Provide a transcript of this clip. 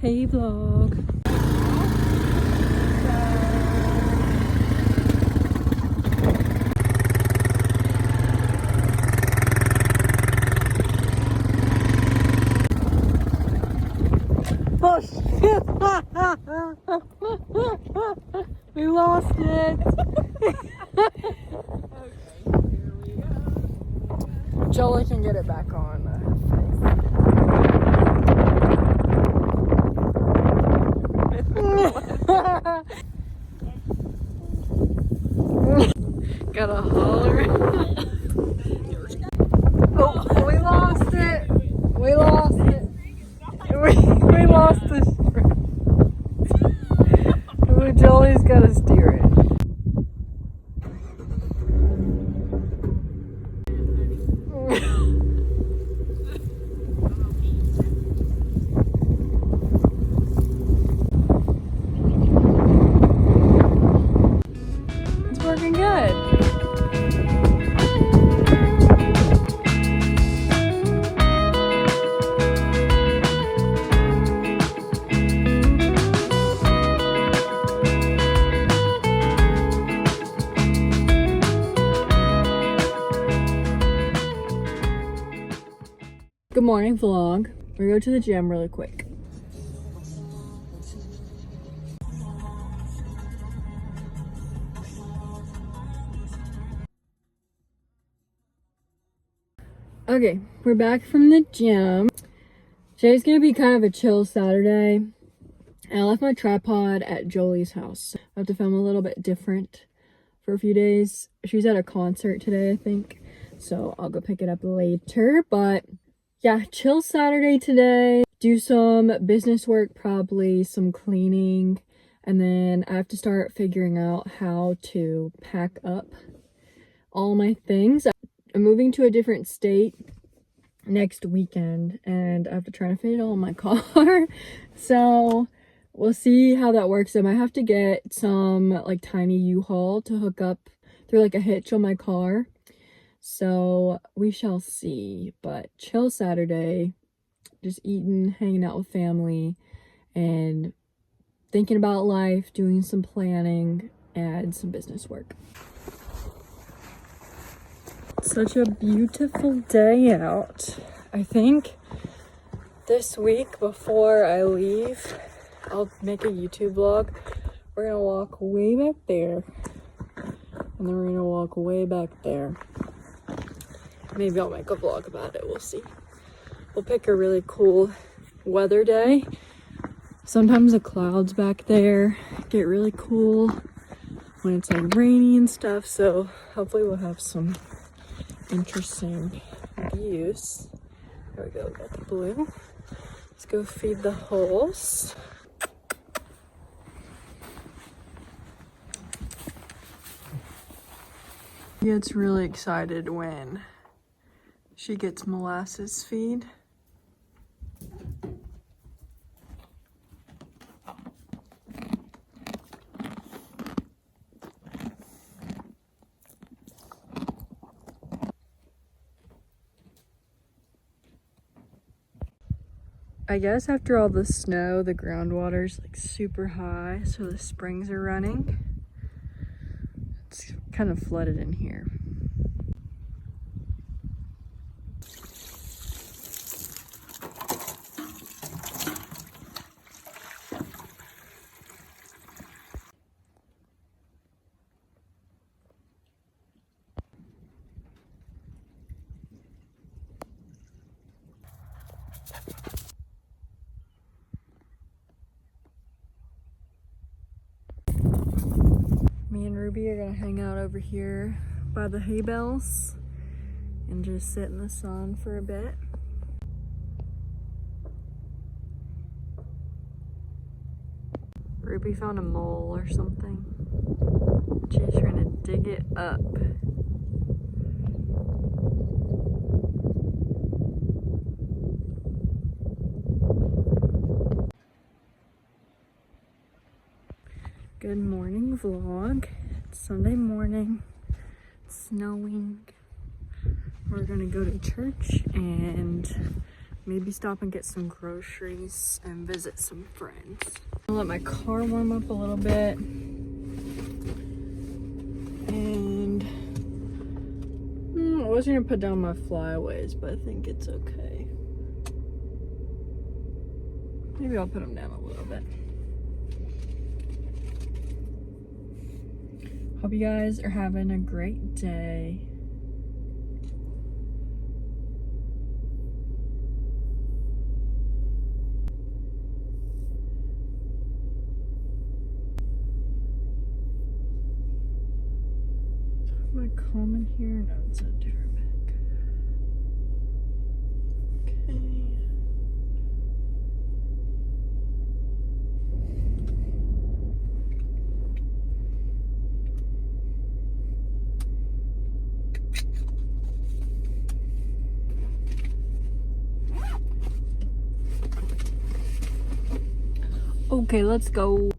Hey vlog. Oh shit! We lost it. Jolie can get it back on. Gotta holler. Oh, we lost it. We lost it. We lost the string. Jolie's gotta steer it. It's working good. Good morning vlog. We go to the gym really quick. Okay, we're back from the gym. Today's gonna be kind of a chill Saturday. I left my tripod at Jolie's house. I have to film a little bit different for a few days. She's at a concert today, I think. So I'll go pick it up later. But yeah, chill Saturday today. Do some business work, probably some cleaning. And then I have to start figuring out how to pack up all my things. I'm moving to a different state next weekend and I have to try to fit it all in my car. So we'll see how that works. I might have to get some like tiny U-Haul to hook up through like a hitch on my car. So we shall see. But chill Saturday, just eating, hanging out with family, and thinking about life, doing some planning, and some business work. Such a beautiful day out. I think this week before I leave, I'll make a YouTube vlog. We're gonna walk way back there, and then we're gonna walk way back there. Maybe I'll make a vlog about it, we'll see. We'll pick a really cool weather day. Sometimes the clouds back there get really cool when it's like rainy and stuff, so hopefully we'll have some interesting views. There we go, got the blue. Let's go feed the horse. He gets really excited when she gets molasses feed. I guess after all the snow, the groundwater's like super high, so the springs are running. It's kind of flooded in here. Me and Ruby are gonna hang out over here by the hay bales and just sit in the sun for a bit. Ruby found a mole or something. She's trying to dig it up. Good morning vlog. It's Sunday morning. It's snowing. We're gonna go to church and maybe stop and get some groceries and visit some friends. I'll let my car warm up a little bit. And I was gonna put down my flyaways, but I think it's okay. Maybe I'll put them down a little bit. Hope you guys are having a great day. Am I common here? No, it's a different bag. Okay, let's go.